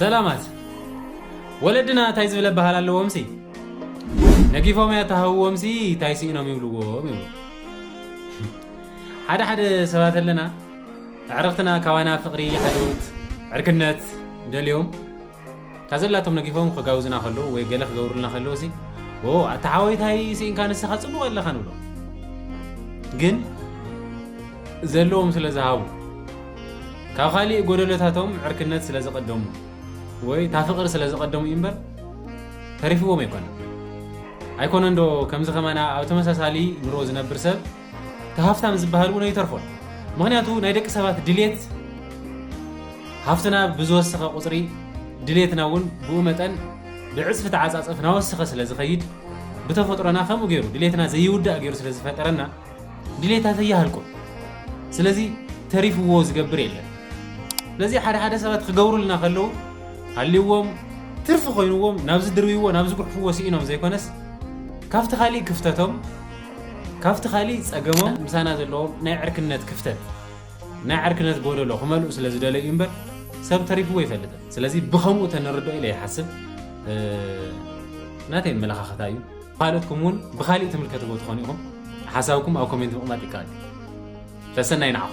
سلامات ولدنا تايز بلا بحال له ومسي نقيفهم يا تهو ومسي تايسينهم يبلغوا حدا سبات لنا عرفتنا كوانا فقري حدوت عركنت داليوم كازلاتهم نقيفهم خغاوزنا خلو وي غلا خغورلنا خلو سي او تعاويت هاي سين كان سخصبو ولا خنولو ግን ዘለዎም ስለ ዝሃቡ ካብ خالي ጎደለታቶም ዕርክነት ስለ ዝቀደሙ ወይ ታፍቅር ስለ ዝቀደሙ ይምበር ተሪፍዎም ኣይኮነ እንዶ ከምዚ ከማና ኣብ ተመሳሳሊ ኑሮ ዝነብር ሰብ ተሃፍታም ዝባሃሉ ነው ይተርፎን ምክንያቱ ናይ ደቂ ሰባት ድሌት ሃፍትና ብዙወሰኸ ቁጽሪ ድሌትና እውን ብኡ መጠን ብዕጽፍ ተዓጻጽፍ ናወሰኸ ስለ ዝኸይድ ብተፈጥሮና ከምኡ ገይሩ ድሌትና ዘይውዳእ ገይሩ ስለ ዝፈጠረና ድሌታት ያህልኩም ስለዚህ ተሪፍዎ ዝገብር የለን ስለዚህ ሓደ ሰባት ክገብሩልና ከለው ሃሊዎም ትርፍ ኮይኑዎም ናብዚ ድርዊዎ ናብዚ ጉሕፍዎ ሲኢኖም ዘይኮነስ ካፍቲ ኻሊ ክፍተቶም ካፍቲ ኻሊ ጸገሞም ምሳና ዘለዎም ናይ ዕርክነት ክፍተት ናይ ዕርክነት ጎደሎ ክመልኡ ስለ ዝደለዩ እምበር ሰብ ተሪፍዎ ይፈልጥ ስለዚህ ብኸምኡ ተነርዶ ኢለ ይሓስብ ናተይ መለኻኸታዩ ካልኦትኩም እውን ብኻሊ ተምልከትዎ ትኾኑ ኢኹም حسابكم أو كومنت مقمات إكاد فسنا ينعم